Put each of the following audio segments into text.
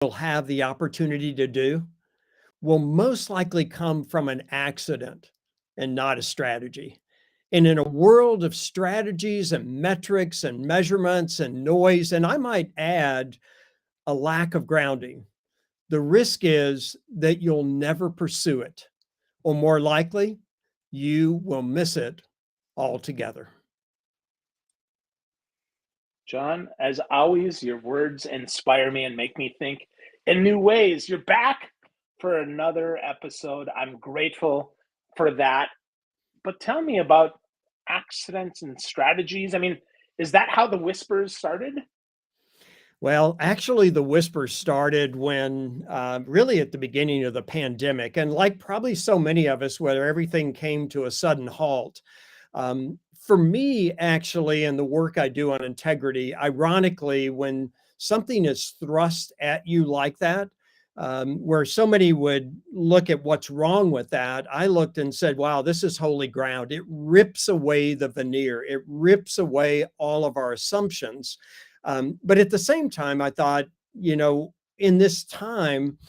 you'll have the opportunity to do will most likely come from an accident and not a strategy. And in a world of strategies and metrics and measurements and noise, and I might add a lack of grounding, the risk is that you'll never pursue it, or more likely, you will miss it altogether. John, as always, your words inspire me and make me think in new ways. You're back for another episode. I'm grateful for that. But tell me about accidents and strategies. I mean, is that how the whispers started? Well, actually, the whisper started when really at the beginning of the pandemic. And like probably so many of us, where everything came to a sudden halt. For me, actually, and the work I do on integrity, ironically, when something is thrust at you like that, where so many would look at what's wrong with that, I looked and said, wow, this is holy ground. It rips away the veneer, it rips away all of our assumptions. But at the same time, I thought, in this time,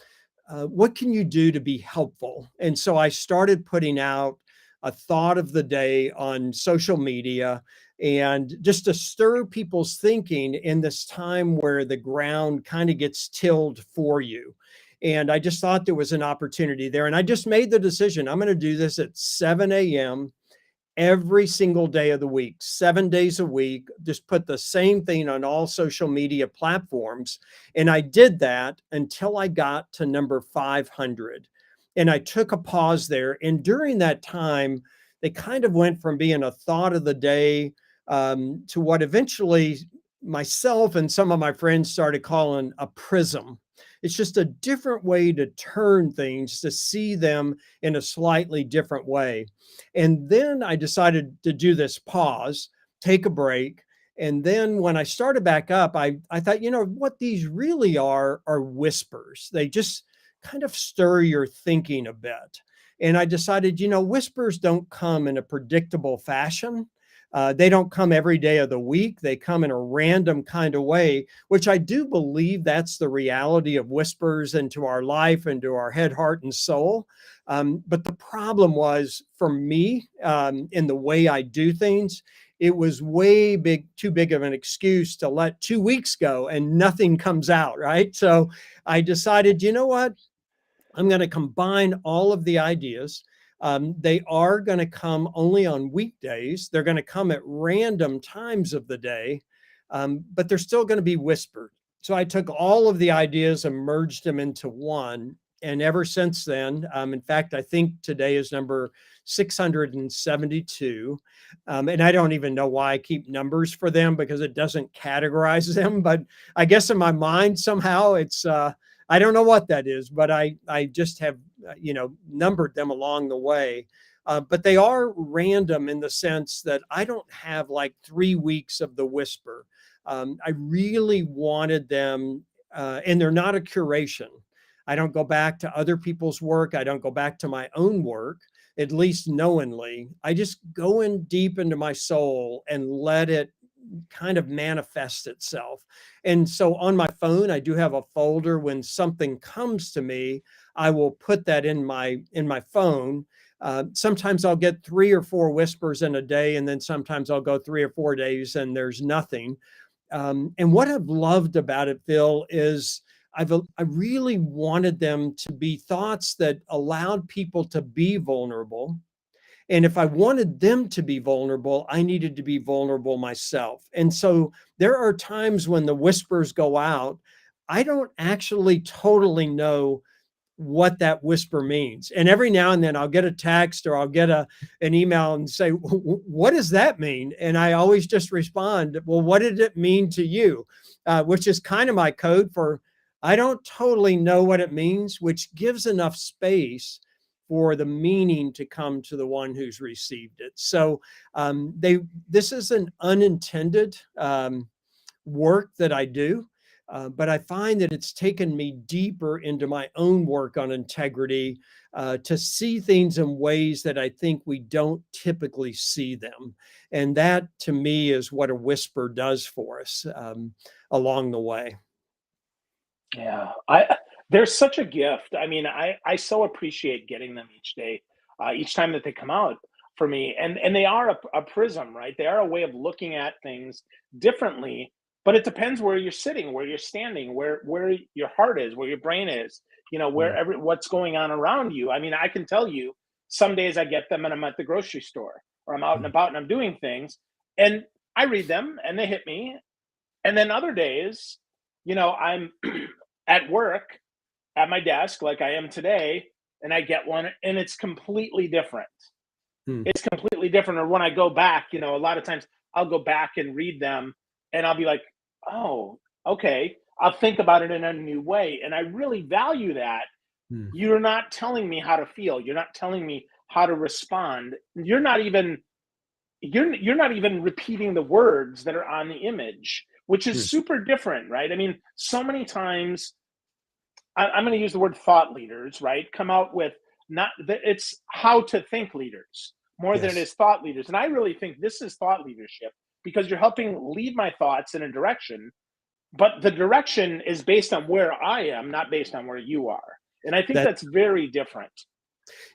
what can you do to be helpful? And so I started putting out a thought of the day on social media and just to stir people's thinking in this time where the ground kind of gets tilled for you. And I just thought there was an opportunity there. And I just made the decision I'm going to do this at 7 a.m. every single day of the week, 7 days a week, just put the same thing on all social media platforms. And I did that until I got to number 500. And I took a pause there. And during that time, they kind of went from being a thought of the day to what eventually myself and some of my friends started calling a prism. It's just a different way to turn things, to see them in a slightly different way. And then I decided to do this pause, take a break. And then when I started back up, I thought, what these really are whispers. They just kind of stir your thinking a bit. And I decided, whispers don't come in a predictable fashion. They don't come every day of the week. They come in a random kind of way, which I do believe that's the reality of whispers into our life, into our head, heart, and soul. But the problem was for me in the way I do things, it was way too big of an excuse to let 2 weeks go and nothing comes out, right? So I decided, you know what? I'm going to combine all of the ideas. They are going to come only on weekdays. They're going to come at random times of the day, but they're still going to be whispered. So I took all of the ideas and merged them into one. And ever since then, in fact, I think today is number 672. And I don't even know why I keep numbers for them because it doesn't categorize them. But I guess in my mind, somehow it's, I don't know what that is, but I just have numbered them along the way. But they are random in the sense that I don't have like 3 weeks of the whisper. I really wanted them, and they're not a curation. I don't go back to other people's work. I don't go back to my own work, at least knowingly. I just go in deep into my soul and let it kind of manifest itself. And so on my phone, I do have a folder. When something comes to me, I will put that in my phone. Sometimes I'll get 3 or 4 whispers in a day, and then sometimes I'll go 3 or 4 days and there's nothing. And what I've loved about it, Phil, is I really wanted them to be thoughts that allowed people to be vulnerable. And if I wanted them to be vulnerable, I needed to be vulnerable myself. And so there are times when the whispers go out. I don't actually totally know what that whisper means. And every now and then I'll get a text or I'll get an email and say, what does that mean? And I always just respond, well, what did it mean to you? Which is kind of my code for, I don't totally know what it means, which gives enough space for the meaning to come to the one who's received it. So this is an unintended work that I do. But I find that it's taken me deeper into my own work on integrity to see things in ways that I think we don't typically see them. And that to me is what a whisper does for us along the way. Yeah, I they're such a gift. I mean, I so appreciate getting them each day, each time that they come out for me, and they are a prism, right? They are a way of looking at things differently, but it depends where you're sitting, where you're standing, where your heart is, where your brain is, Mm, wherever what's going on around you. I mean, I can tell you, some days I get them and I'm at the grocery store or I'm out and mm, about and I'm doing things, and I read them and they hit me, and then other days, I'm at work at my desk like I am today, and I get one and it's completely different. mm, It's completely different. Or when I go back, a lot of times I'll go back and read them and I'll be like, oh, okay. I'll think about it in a new way. And I really value that. mm, You're not telling me how to feel. You're not telling me how to respond. You're not even repeating the words that are on the image, which is mm. super different, right? I mean, so many times I'm going to use the word thought leaders, right? Come out with not that it's how to think leaders more than it Yes. is thought leaders. And I really think this is thought leadership because you're helping lead my thoughts in a direction, but the direction is based on where I am, not based on where you are. And I think That that's very different.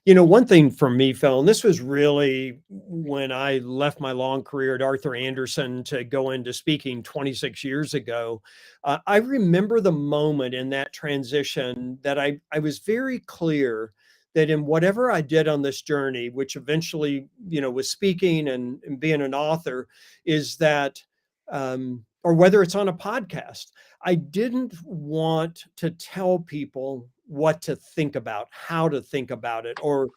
One thing for me, Phil, and this was really when I left my long career at Arthur Anderson to go into speaking 26 years ago. I remember the moment in that transition that I was very clear that in whatever I did on this journey, which eventually, was speaking and being an author, is that, or whether it's on a podcast, I didn't want to tell people what to think about, how to think about it, or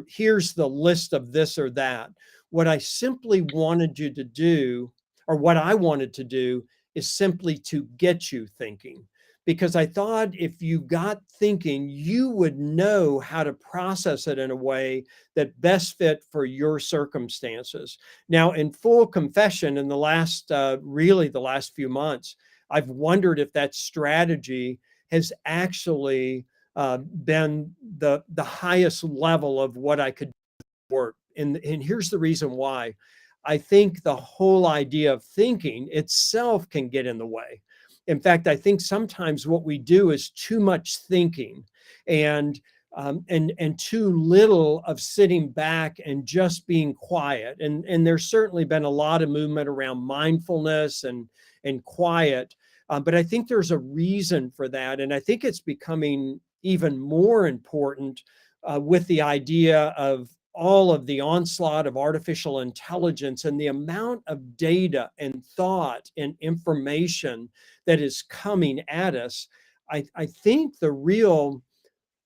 here's the list of this or that. What I simply wanted you to do, or what I wanted to do, is simply to get you thinking. Because I thought if you got thinking, you would know how to process it in a way that best fit for your circumstances. Now, in full confession, in really the last few months, I've wondered if that strategy has actually been the highest level of what I could work. And here's the reason why. I think the whole idea of thinking itself can get in the way. In fact, I think sometimes what we do is too much thinking, and and too little of sitting back and just being quiet. And there's certainly been a lot of movement around mindfulness and quiet, but I think there's a reason for that, and I think it's becoming even more important with the idea of all of the onslaught of artificial intelligence and the amount of data and thought and information that is coming at us. I think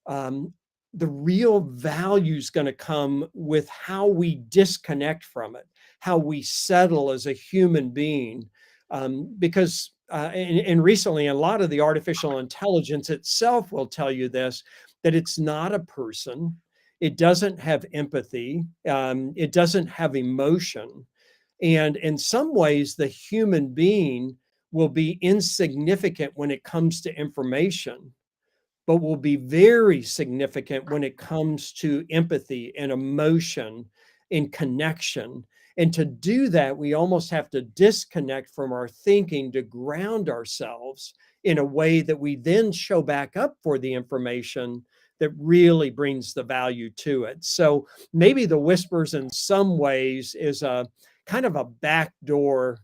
um, the real value is going to come with how we disconnect from it, how we settle as a human being. Because and recently, a lot of the artificial intelligence itself will tell you this, that it's not a person. It doesn't have empathy. It doesn't have emotion. And in some ways, the human being will be insignificant when it comes to information, but will be very significant when it comes to empathy and emotion and connection. And to do that, we almost have to disconnect from our thinking to ground ourselves in a way that we then show back up for the information that really brings the value to it. So maybe the whispers in some ways is a kind of a back door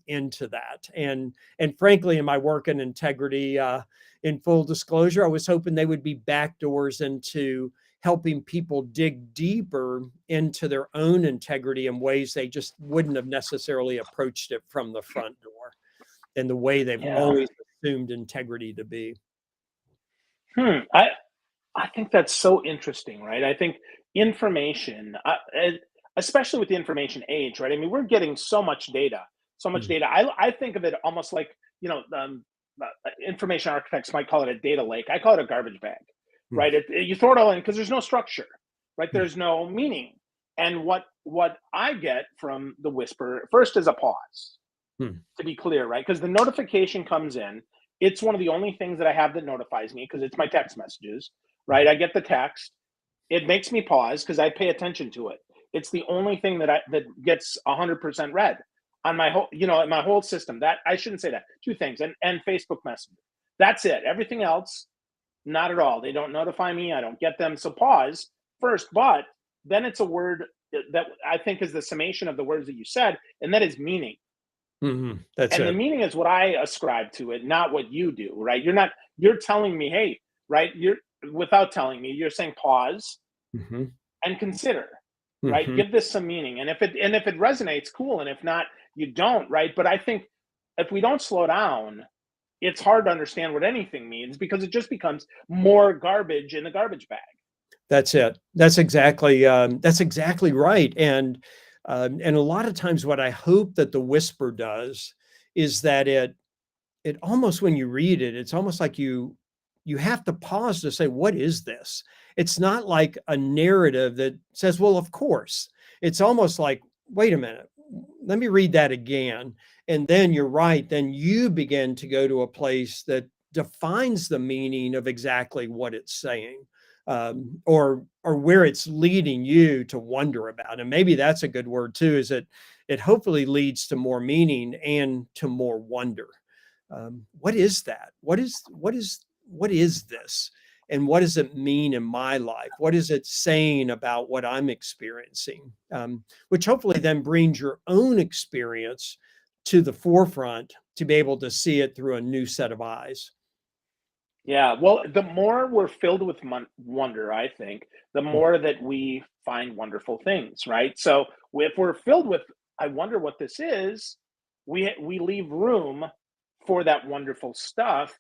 into that. And frankly, in my work in integrity, in full disclosure, I was hoping they would be backdoors into helping people dig deeper into their own integrity in ways they just wouldn't have necessarily approached it from the front door in the way they've Yeah. always assumed integrity to be. Hmm. I think that's so interesting, right? I think information, especially with the information age, right? I mean, we're getting so much data, so much Hmm, data. I think of it almost like, information architects might call it a data lake. I call it a garbage bag, hmm, right? You throw it all in because there's no structure, right? hmm, There's no meaning. And what I get from the whisper first is a pause, hmm, to be clear, right? Because the notification comes in. It's one of the only things that I have that notifies me because it's my text messages, right? I get the text. It makes me pause because I pay attention to it. It's the only thing that gets 100% read on my whole, in my whole system. That I shouldn't say that. Two things, and Facebook Messenger. That's it. Everything else, not at all. They don't notify me. I don't get them. So pause first, but then it's a word that I think is the summation of the words that you said, and that is meaning. That's And the it. meaning is what I ascribe to it, not what you do, right? You're telling me, hey, right? You're without telling me, you're saying pause Hmm. and consider, right? Hmm. Give this some meaning. And if it resonates, cool. And if not, you don't, right? But I think if we don't slow down, it's hard to understand what anything means because it just becomes more garbage in the garbage bag. That's it. That's exactly right. And a lot of times, what I hope that the whisper does is that it almost, when you read it, it's almost like you have to pause to say, what is this? It's not like a narrative that says, well, of course. It's almost like, wait a minute, let me read that again. And then you're right. Then you begin to go to a place that defines the meaning of exactly what it's saying, or where it's leading you to wonder about. And maybe that's a good word too, is that it hopefully leads to more meaning and to more wonder. What is that? What is this? And what does it mean in my life? What is it saying about what I'm experiencing? Which hopefully then brings your own experience to the forefront to be able to see it through a new set of eyes. Yeah, well, the more we're filled with wonder, I think, the more that we find wonderful things, right? So if we're filled with, I wonder what this is, we leave room for that wonderful stuff.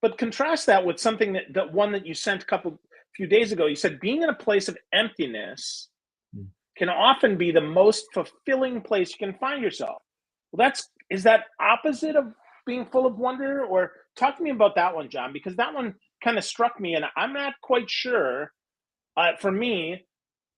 But contrast that with something that one that you sent a couple few days ago. You said being in a place of emptiness Mhm. can often be the most fulfilling place you can find yourself. Well, that's is that opposite of being full of wonder? Or talk to me about that one, John, because that one kind of struck me, and I'm not quite sure. For me,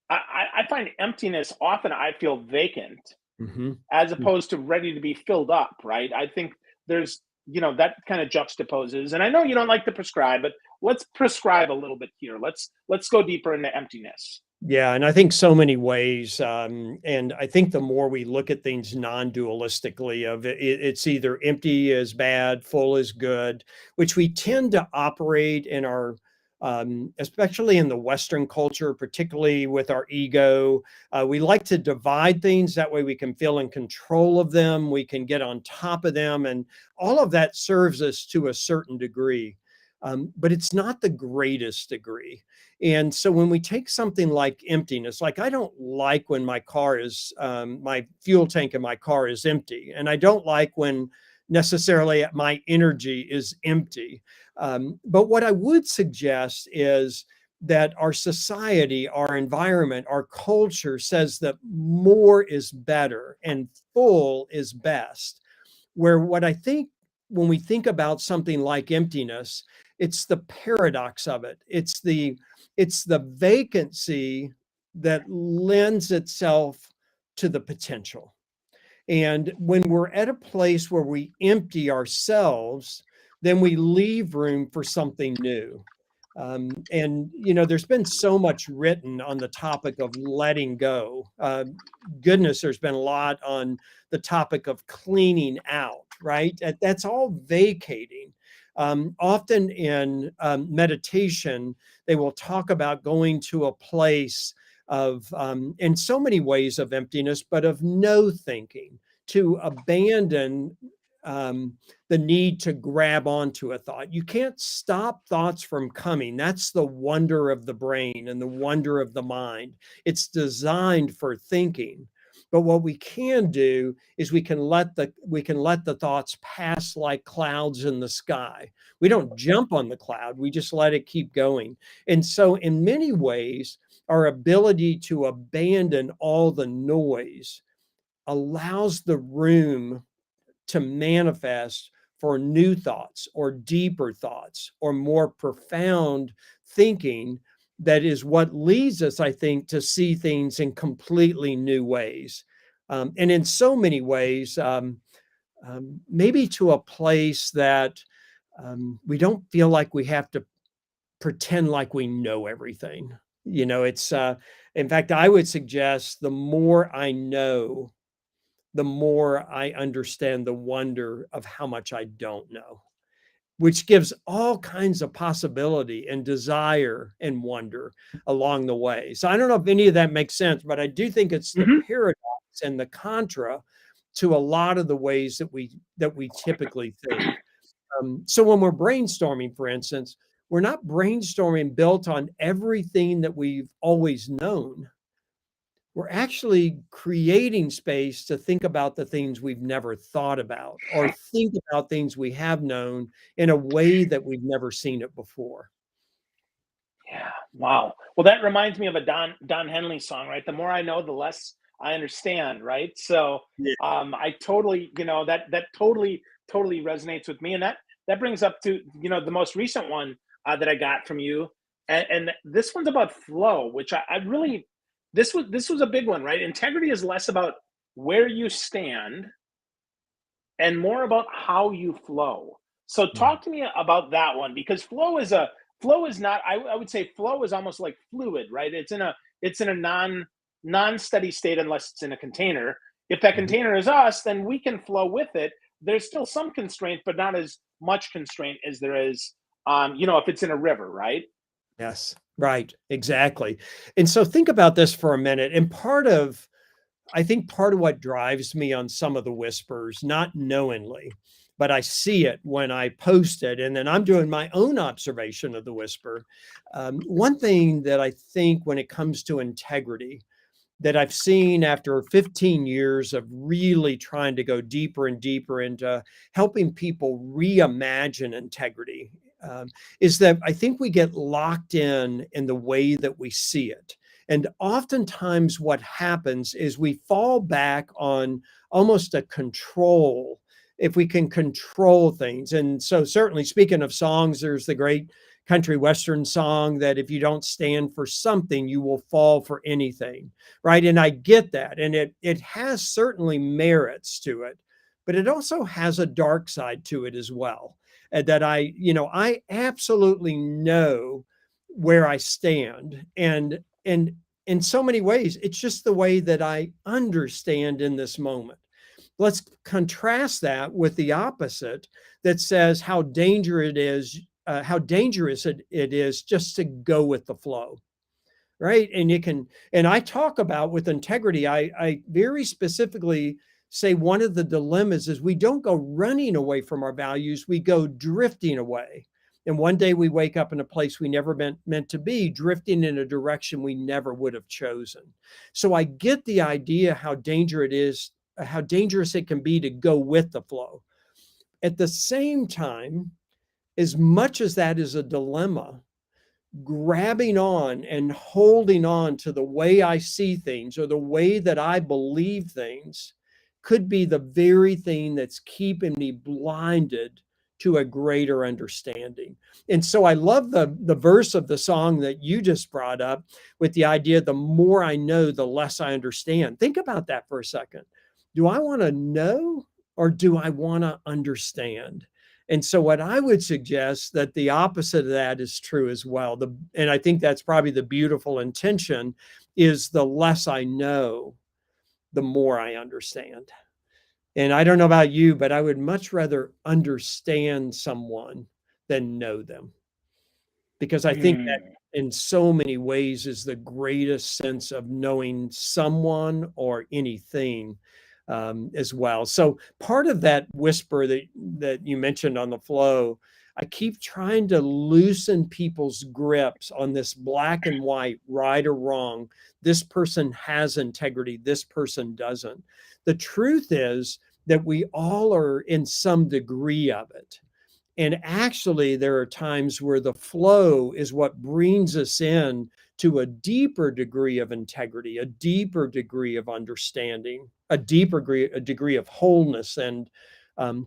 I find emptiness often I feel vacant Mhm. as opposed to ready to be filled up. Right? I think there's that kind of juxtaposes, and I know you don't like to prescribe, but let's prescribe a little bit here. Let's go deeper into emptiness. Yeah, and I think so many ways, and I think the more we look at things non-dualistically, of it's either empty is bad, full is good, which we tend to operate in our, especially in the Western culture, particularly with our ego. We like to divide things that way we can feel in control of them, we can get on top of them, and all of that serves us to a certain degree, but it's not the greatest degree. And so when we take something like emptiness, like I don't like when my fuel tank in my car is empty. And I don't like when necessarily my energy is empty. But what I would suggest is that our society, our environment, our culture says that more is better and full is best. Where what I think, when we think about something like emptiness, it's the paradox of it. It's the vacancy that lends itself to the potential. And when we're at a place where we empty ourselves, then we leave room for something new. And there's been so much written on the topic of letting go. Goodness, there's been a lot on the topic of cleaning out, right? That's all vacating. Often in meditation, they will talk about going to a place of, in so many ways, of emptiness, but of no thinking, to abandon the need to grab onto a thought. You can't stop thoughts from coming. That's the wonder of the brain and the wonder of the mind. It's designed for thinking. But what we can do is we can let the thoughts pass like clouds in the sky. We don't jump on the cloud, we just let it keep going. And so in many ways, our ability to abandon all the noise allows the room to manifest for new thoughts or deeper thoughts or more profound thinking, that is what leads us, I think, to see things in completely new ways. And in so many ways, maybe to a place that we don't feel like we have to pretend like we know everything. In fact, I would suggest the more I know, the more I understand the wonder of how much I don't know. which gives all kinds of possibility and desire and wonder along the way. So I don't know if any of that makes sense, but I do think it's the Hmm. paradox and the contra to a lot of the ways that we typically think. So when we're brainstorming, for instance, we're not brainstorming built on everything that we've always known. We're actually creating space to think about the things we've never thought about or think about things we have known in a way that we've never seen it before. Yeah. Wow. Well, that reminds me of a Don Henley song, right? The more I know, the less I understand, right? So Yeah. I totally, that totally resonates with me. And that brings up to, the most recent one that I got from you. And this one's about flow, which I really this was a big one, right? Integrity is less about where you stand and more about how you flow. So Mm. talk to me about that one, because flow is not, I would say flow is almost like fluid, right? It's in a non-steady state unless it's in a container. If that Mhm. container is us, then we can flow with it. There's still some constraint, but not as much constraint as there is if it's in a river, right? Yes, right, exactly. And so think about this for a minute. And I think part of what drives me on some of the whispers, not knowingly, but I see it when I post it, and then I'm doing my own observation of the whisper. One thing that I think when it comes to integrity, that I've seen after 15 years of really trying to go deeper and deeper into helping people reimagine integrity, is that I think we get locked in the way that we see it. And oftentimes, what happens is we fall back on almost a control, if we can control things. And so, certainly, speaking of songs, there's the great country western song that if you don't stand for something, you will fall for anything, right? And I get that, and it has certainly merits to it, but it also has a dark side to it as well. And that I absolutely know where I stand, and in so many ways, it's just the way that I understand in this moment. Let's contrast that with the opposite that says how dangerous it is just to go with the flow, right? And I talk about with integrity, I very specifically say one of the dilemmas is we don't go running away from our values, we go drifting away. And one day we wake up in a place we never meant to be, drifting in a direction we never would have chosen. So I get the idea how dangerous it can be to go with the flow. At the same time, as much as that is a dilemma, grabbing on and holding on to the way I see things or the way that I believe things could be the very thing that's keeping me blinded to a greater understanding. And so I love the verse of the song that you just brought up with the idea the more I know, the less I understand. Think about that for a second. Do I want to know or do I want to understand? And so what I would suggest that the opposite of that is true as well. And I think that's probably the beautiful intention is the less I know, the more I understand. And I don't know about you, but I would much rather understand someone than know them, because I think that Mm. in so many ways is the greatest sense of knowing someone or anything, as well. So part of that whisper that you mentioned on the flow, I keep trying to loosen people's grips on this black and white, right or wrong. This person has integrity. This person doesn't. The truth is that we all are in some degree of it. And actually, there are times where the flow is what brings us in to a deeper degree of integrity, a deeper degree of understanding, a degree of wholeness and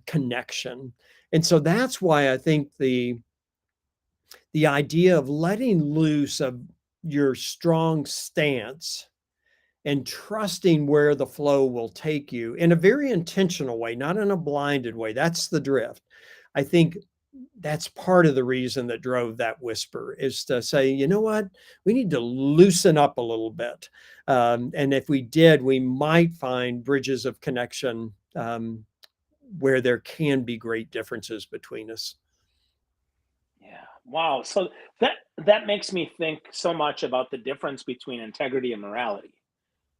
connection. And so that's why I think the idea of letting loose of your strong stance and trusting where the flow will take you in a very intentional way, not in a blinded way. That's the drift. I think that's part of the reason that drove that whisper is to say, you know what, we need to loosen up a little bit. And if we did, we might find bridges of connection where there can be great differences between us. Wow. So that makes me think so much about the difference between integrity and morality.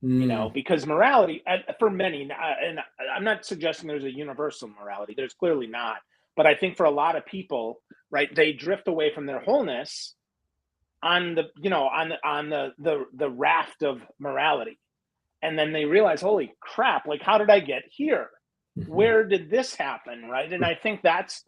Mm, Because morality, for many, and I'm not suggesting there's a universal morality. There's clearly not. But I think for a lot of people, right, they drift away from their wholeness on the, on the raft of morality, and then they realize, holy crap, like how did I get here? mhm. Where did this happen, right? And I think that's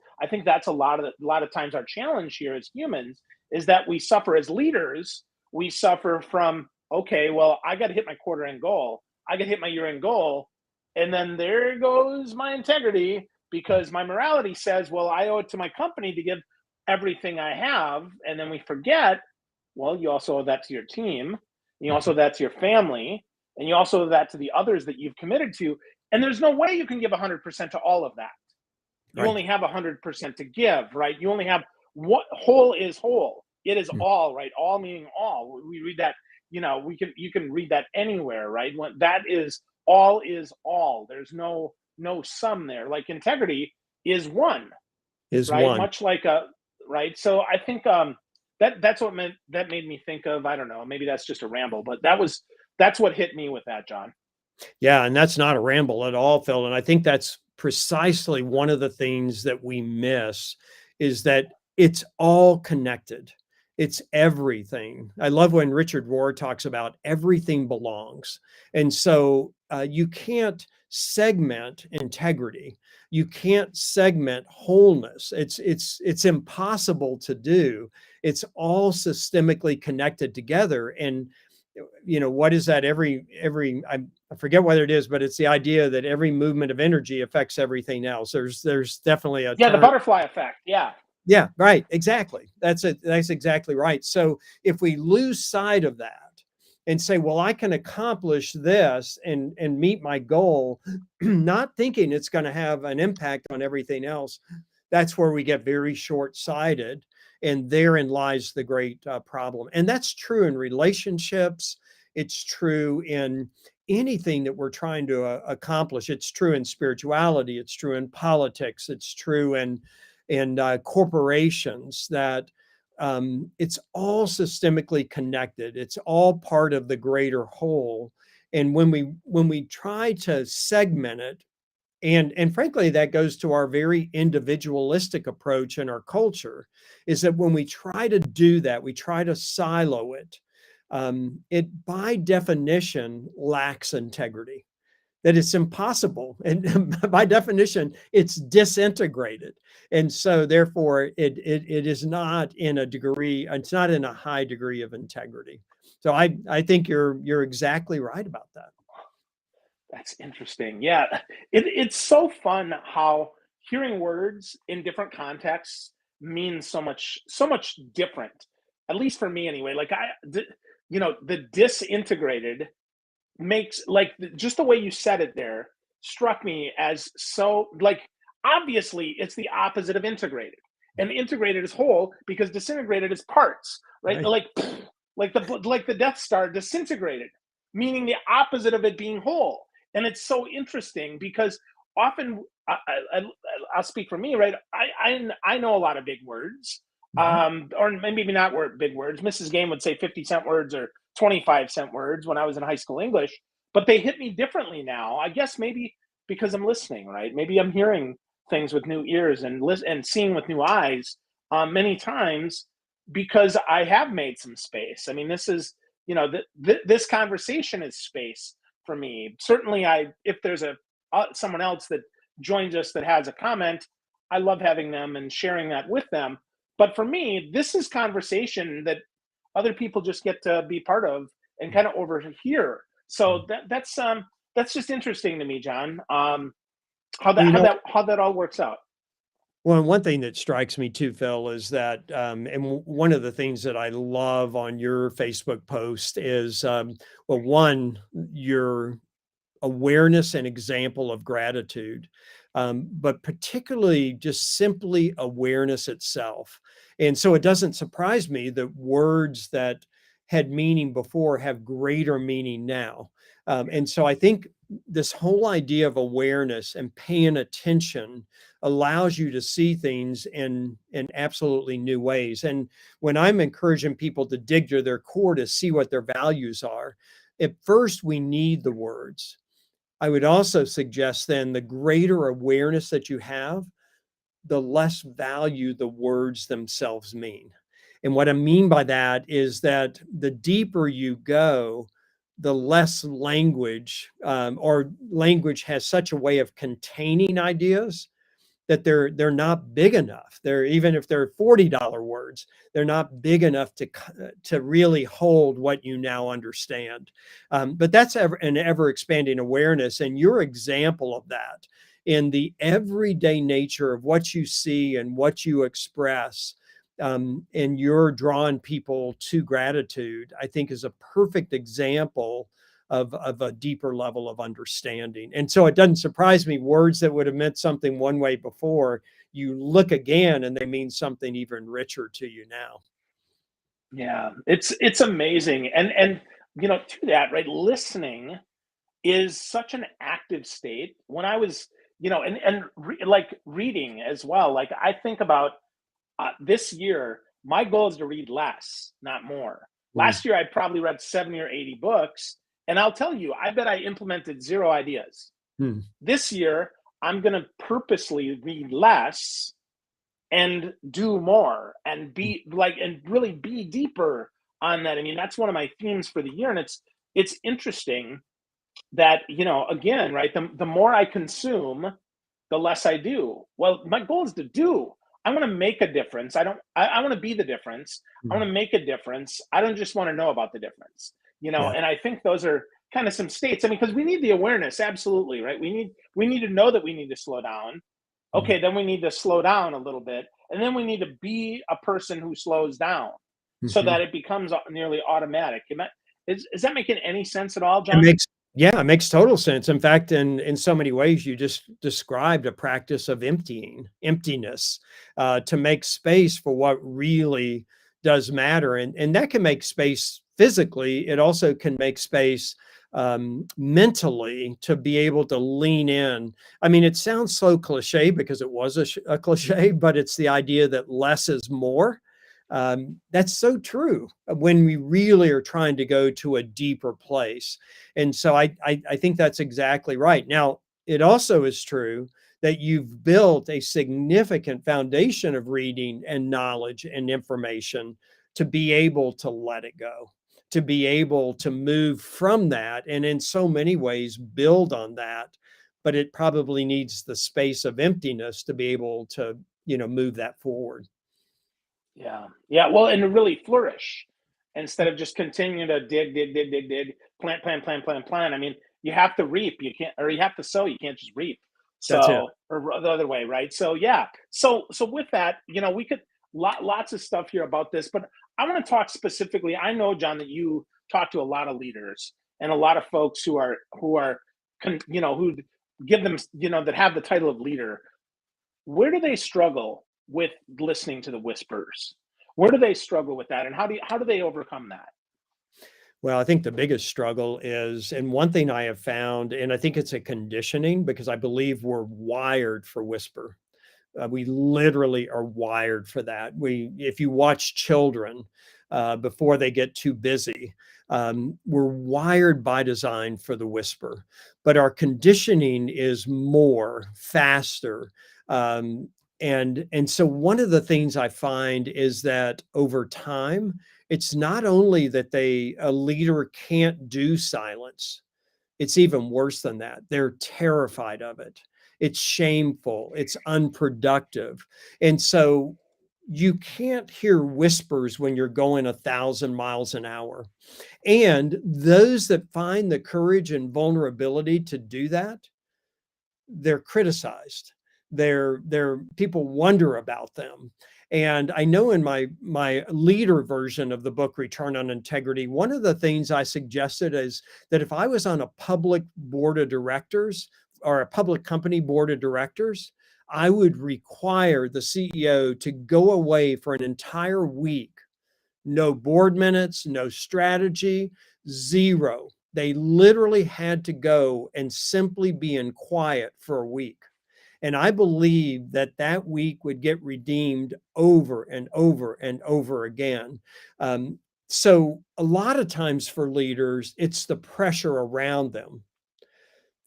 a lot of times our challenge here as humans is that we suffer as leaders. We suffer from, okay, well, I got to hit my quarter end goal, I got to hit my year end goal, and then there goes my integrity because my morality says, well, I owe it to my company to give everything I have, and then we forget, well, you also owe that to your team, and you also owe that to your family, and you also owe that to the others that you've committed to. And there's no way you can give 100% to all of that. You Right. only have 100% to give, right? You only have what whole is whole. It is Mm. all, right? All meaning all. We read that, you can read that anywhere, right? When that is all. There's no sum there. Like integrity is one, Is right? one. Much like a right. So I think that made me think of, I don't know, maybe that's just a ramble, but that's what hit me with that, John. Yeah, and that's not a ramble at all, Phil. And I think that's precisely one of the things that we miss is that it's all connected. It's everything. I love when Richard Rohr talks about everything belongs. And so you can't segment integrity. You can't segment wholeness. It's impossible to do. It's all systemically connected together. And what is that? I forget what it is, but it's the idea that every movement of energy affects everything else. There's definitely a Yeah, the term. butterfly effect. Yeah. Yeah, right. Exactly. That's it. That's exactly right. So if we lose sight of that and say, well, I can accomplish this and meet my goal, not thinking it's going to have an impact on everything else, that's where we get very short-sighted. And therein lies the great problem. And that's true in relationships. It's true in anything that we're trying to accomplish. It's true in spirituality. It's true in politics. It's true in corporations that it's all systemically connected. It's all part of the greater whole. And when we try to segment it, and frankly, that goes to our very individualistic approach in our culture, is that when we try to do that, we try to silo it. It by definition lacks integrity, that it's impossible. And by definition, it's disintegrated. And so therefore it is not in a degree, it's not in a high degree of integrity. So I think you're exactly right about that. That's interesting. Yeah. It's so fun how hearing words in different contexts means so much different. At least for me anyway. Like the disintegrated makes, like, just the way you said it there struck me as so, like, obviously it's the opposite of integrated. And integrated is whole because disintegrated is parts, right? Right. Like the Death Star disintegrated, meaning the opposite of it being whole. And it's so interesting because often I'll speak for me, right? I know a lot of big words, Mhm. or maybe not big words. Mrs. Game would say 50-cent words or 25-cent words when I was in high school English, but they hit me differently now. I guess maybe because I'm listening, right? Maybe I'm hearing things with new ears and seeing with new eyes, many times because I have made some space. I mean, this is, this conversation is space for me. Certainly, if there's someone else that joins us that has a comment, I love having them and sharing that with them. But for me, this is conversation that other people just get to be part of and kind of overhear. So that's just interesting to me, John. How Well, that how that how that all works out. well, one thing that strikes me too, Phil, is that, one of the things that I love on your Facebook post is, well, one, your awareness and example of gratitude, but particularly just simply awareness itself. And so it doesn't surprise me that words that had meaning before have greater meaning now. And so I think this whole idea of awareness and paying attention allows you to see things in absolutely new ways. And when I'm encouraging people to dig to their core to see what their values are, at first we need the words. I would also suggest then the greater awareness that you have, the less value the words themselves mean. And what I mean by that is that the deeper you go, the less language, or language has such a way of containing ideas that they're not big enough. They're, even if they're $40 words, they're not big enough to really hold what you now understand. But that's an ever expanding awareness, and your example of that in the everyday nature of what you see and what you express. And you're drawing people to gratitude, I think, is a perfect example of a deeper level of understanding. And so it doesn't surprise me, words that would have meant something one way before, you look again and they mean something even richer to you now. Yeah, it's amazing. And to that, right? Listening is such an active state. When I was, like reading as well. Like I think about this year, my goal is to read less, not more. Mm, Last year, I probably read 70 or 80 books. And I'll tell you, I bet I implemented zero ideas. mm, This year, I'm going to purposely read less and do more and mm. be like, and really be deeper on that. I mean, that's one of my themes for the year. And it's interesting that, again, right, the more I consume, the less I do. Well, my goal is to do. I want to make a difference. I want to be the difference. I Mm. want to make a difference. I don't just want to know about the difference, Yeah, and I think those are kind of some states. I mean, because we need the awareness, absolutely, right? We need to know that we need to slow down. mm, Okay, then we need to slow down a little bit. And then we need to be a person who slows down so mhm. that it becomes nearly automatic. Is that making any sense at all, It John? makes Yeah, it makes total sense. In fact, in so many ways, you just described a practice of emptiness, to make space for what really does matter, and that can make space physically. It also can make space mentally to be able to lean in. I mean, it sounds so cliche because it was a cliche, but it's the idea that less is more. That's so true when we really are trying to go to a deeper place. And so I think that's exactly right. Now, it also is true that you've built a significant foundation of reading and knowledge and information to be able to let it go, to be able to move from that, and in so many ways build on that. But it probably needs the space of emptiness to be able to, move that forward. Yeah. Yeah. Well, and to really flourish instead of just continuing to dig, dig, dig, dig, dig, plant, plant, plant, plant, plant. I mean, you have to reap. You can't, or you have to sow. You can't just reap. That's it. So, or the other way, right? So, yeah. So with that, we could lots of stuff here about this, but I want to talk specifically. I know, John, that you talk to a lot of leaders and a lot of folks who give them, that have the title of leader. Where do they struggle with listening to the whispers? Where do they struggle with that, and how do they overcome that? Well, I think the biggest struggle is, and one thing I have found, and I think it's a conditioning because I believe we're wired for whisper. We literally are wired for that. If you watch children before they get too busy, we're wired by design for the whisper, but our conditioning is more, faster. And so one of the things I find is that over time, it's not only that a leader can't do silence, it's even worse than that. They're terrified of it. It's shameful. It's unproductive. And so you can't hear whispers when you're going 1,000 miles an hour. And those that find the courage and vulnerability to do that, they're criticized. They're people wonder about them. And I know in my leader version of the book Return on Integrity, one of the things I suggested is that if I was on a public board of directors or a public company board of directors, I would require the CEO to go away for an entire week. No board minutes, no strategy, zero. They literally had to go and simply be in quiet for a week. And I believe that that week would get redeemed over and over and over again. Um, so a lot of times for leaders, it's the pressure around them.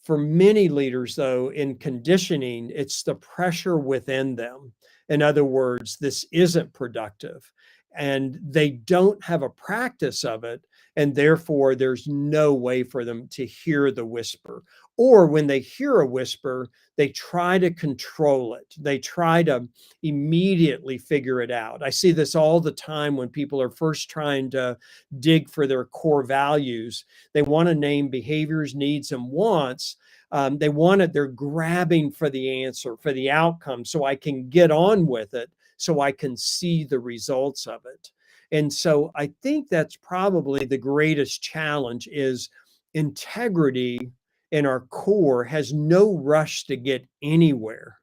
For many leaders, though, in conditioning, it's the pressure within them. In other words, this isn't productive and they don't have a practice of it. And therefore, there's no way for them to hear the whisper. Or when they hear a whisper, they try to control it. They try to immediately figure it out. I see this all the time when people are first trying to dig for their core values. They want to name behaviors, needs, and wants. They're grabbing for the answer, for the outcome, so I can get on with it, so I can see the results of it. And so I think that's probably the greatest challenge is integrity in our core has no rush to get anywhere.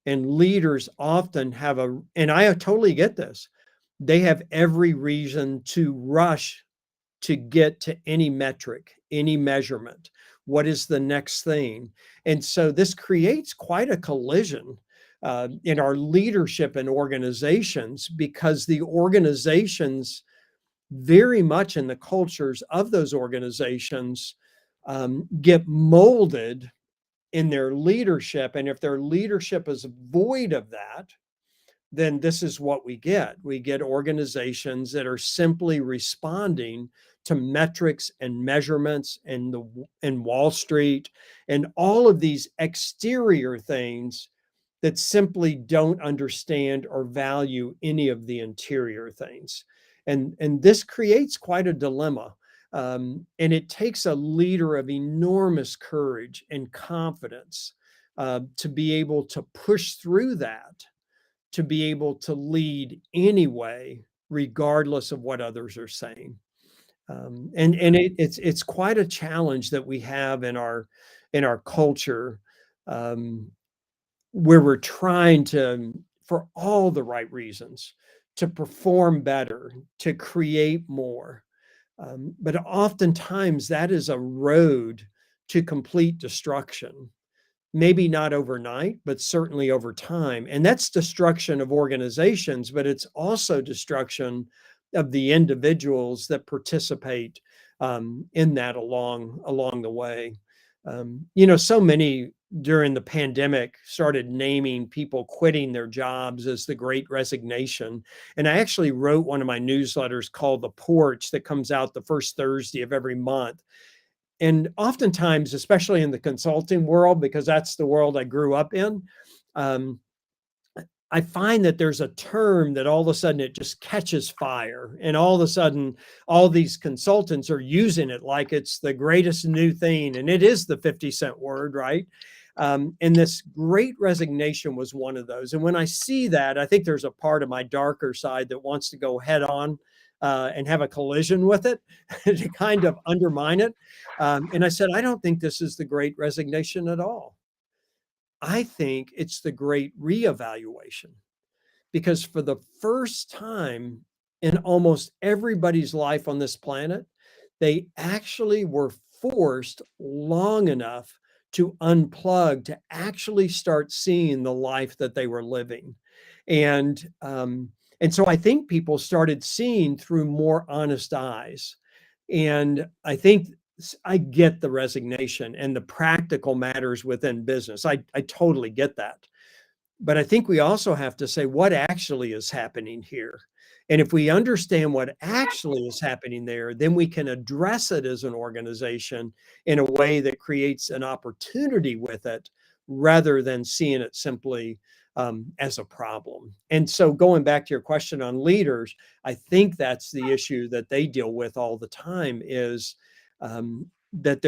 And leaders often have and I totally get this, they have every reason to rush to get to any metric, any measurement. What is the next thing? And so this creates quite a collision in our leadership and organizations because the organizations, very much in the cultures of those organizations, get molded in their leadership. And if their leadership is void of that, then this is what we get. We get organizations that are simply responding to metrics and measurements and Wall Street and all of these exterior things that simply don't understand or value any of the interior things. And this creates quite a dilemma. And it takes a leader of enormous courage and confidence to be able to push through that, to be able to lead anyway, regardless of what others are saying. It's quite a challenge that we have in our culture, um, where we're trying to, for all the right reasons, to perform better, to create more. But oftentimes that is a road to complete destruction. Maybe not overnight, but certainly over time. And that's destruction of organizations, but it's also destruction of the individuals that participate in that along the way. So many during the pandemic started naming people quitting their jobs as the Great Resignation. And I actually wrote one of my newsletters called The Porch that comes out the first Thursday of every month. And oftentimes, especially in the consulting world, because that's the world I grew up in, um, I find that there's a term that all of a sudden it just catches fire. And all of a sudden, all these consultants are using it like it's the greatest new thing. And it is the 50-cent word, right? And this great resignation was one of those. And when I see that, I think there's a part of my darker side that wants to go head on and have a collision with it to kind of undermine it. And I said, I don't think this is the great resignation at all. I think it's the great reevaluation because for the first time in almost everybody's life on this planet, they actually were forced long enough to unplug, to actually start seeing the life that they were living. And so I think people started seeing through more honest eyes. And I think I get the resignation and the practical matters within business. I totally get that. But I think we also have to say what actually is happening here. And if we understand what actually is happening there, then we can address it as an organization in a way that creates an opportunity with it rather than seeing it simply as a problem. And so going back to your question on leaders, I think that's the issue that they deal with all the time is that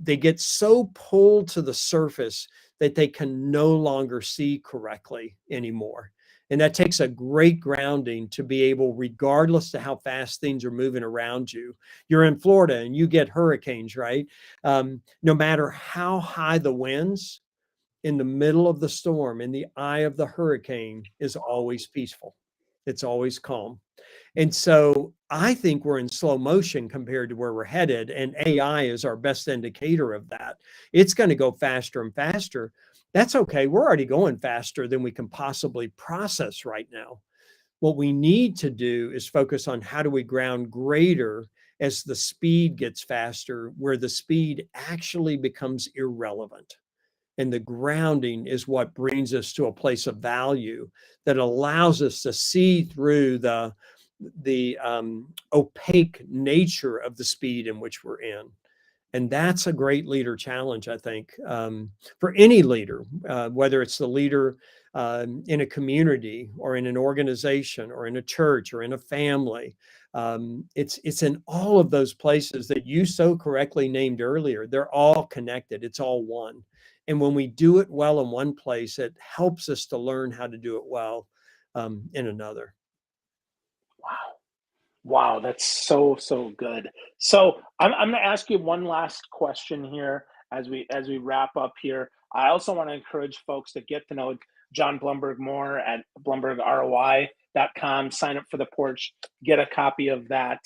they get so pulled to the surface that they can no longer see correctly anymore. And that takes a great grounding to be able, regardless to how fast things are moving around you. You're in Florida and you get hurricanes, right? No matter how high the winds, in the middle of the storm, in the eye of the hurricane, is always peaceful. It's always calm. And so I think we're in slow motion compared to where we're headed. And AI is our best indicator of that. It's going to go faster and faster. That's okay. We're already going faster than we can possibly process right now. What we need to do is focus on how do we ground greater as the speed gets faster, where the speed actually becomes irrelevant. And the grounding is what brings us to a place of value that allows us to see through the opaque nature of the speed in which we're in. And that's a great leader challenge, I think, for any leader, whether it's the leader in a community or in an organization or in a church or in a family. It's in all of those places that you so correctly named earlier. They're all connected. It's all one. And when we do it well in one place, it helps us to learn how to do it well in another. Wow. Wow, that's so, so good. So I'm going to ask you one last question here as we wrap up here. I also want to encourage folks to get to know John Blumberg more at blumbergroi.com. Sign up for the porch, get a copy of that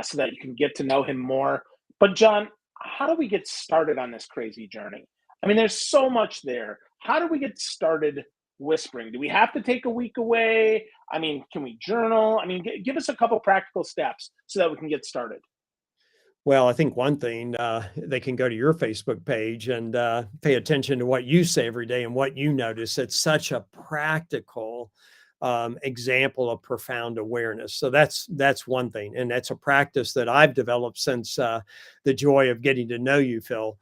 so that you can get to know him more. But John, how do we get started on this crazy journey? I mean, there's so much there. How do we get started whispering? Do we have to take a week away? I mean, can we journal? I mean, give us a couple practical steps so that we can get started. Well, I think one thing, they can go to your Facebook page and pay attention to what you say every day and what you notice. It's such a practical example of profound awareness. So that's one thing, and that's a practice that I've developed since the joy of getting to know you, Phil.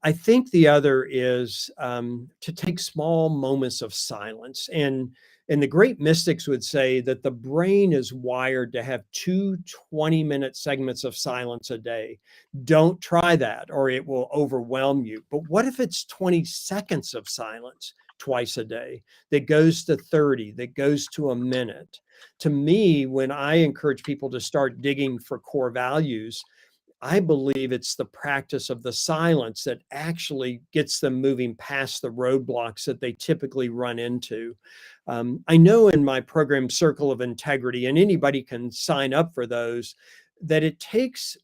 I think the other is to take small moments of silence. And the great mystics would say that the brain is wired to have 2 20-minute segments of silence a day. Don't try that or it will overwhelm you. But what if it's 20 seconds of silence twice a day that goes to 30, that goes to a minute? To me, when I encourage people to start digging for core values, I believe it's the practice of the silence that actually gets them moving past the roadblocks that they typically run into. I know in my program, Circle of Integrity, and anybody can sign up for those, that it takes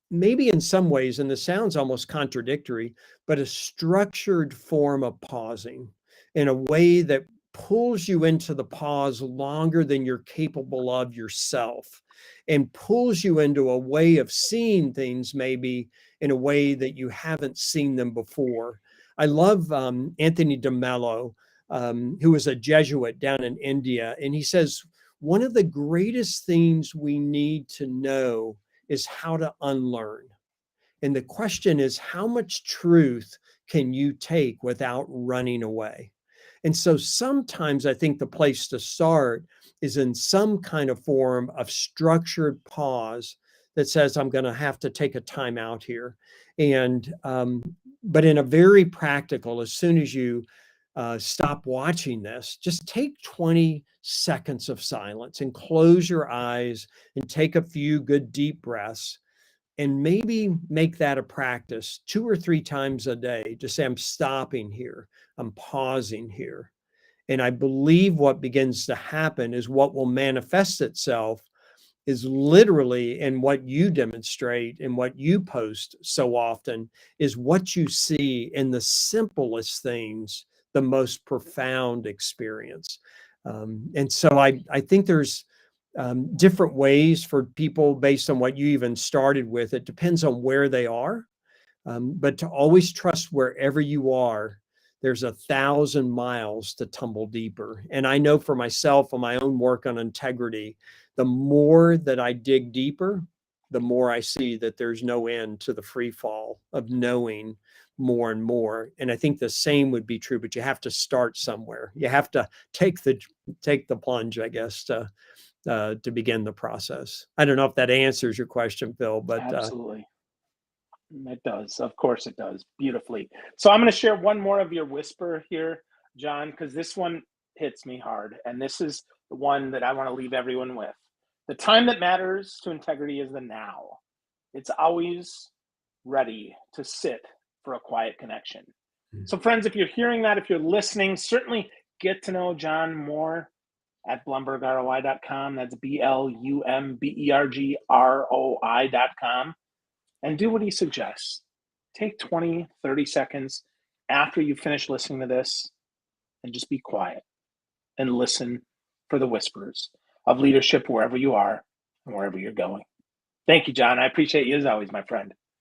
maybe in some ways, and this sounds almost contradictory, but a structured form of pausing in a way that pulls you into the pause longer than you're capable of yourself and pulls you into a way of seeing things maybe in a way that you haven't seen them before. I love Anthony DeMello, who was a Jesuit down in India, and he says, one of the greatest things we need to know is how to unlearn. And the question is, how much truth can you take without running away? And so sometimes I think the place to start is in some kind of form of structured pause that says, I'm going to have to take a time out here. And, but in a very practical, as soon as you stop watching this, just take 20 seconds of silence and close your eyes and take a few good deep breaths and maybe make that a practice 2 or 3 times a day. Just say, I'm stopping here, I'm pausing here. And I believe what begins to happen is what will manifest itself is literally in what you demonstrate and what you post so often is what you see in the simplest things, the most profound experience. And so I think there's different ways for people based on what you even started with. It depends on where they are, but to always trust wherever you are, there's 1,000 miles to tumble deeper. And I know for myself on my own work on integrity, the more that I dig deeper, the more I see that there's no end to the free fall of knowing more and more. And I think the same would be true, but you have to start somewhere. You have to take the plunge, I guess, to begin the process. I don't know if that answers your question, Phil, but Absolutely. It does. Of course it does. Beautifully. So I'm going to share one more of your whisper here, John, because this one hits me hard. And this is the one that I want to leave everyone with. The time that matters to integrity is the now. It's always ready to sit for a quiet connection. So, friends, if you're hearing that, if you're listening, certainly get to know John more at blumbergroi.com. That's BLUMBERGROI.com. And do what he suggests. Take 20, 30 seconds after you finish listening to this and just be quiet and listen for the whispers of leadership wherever you are and wherever you're going. Thank you, John. I appreciate you as always, my friend.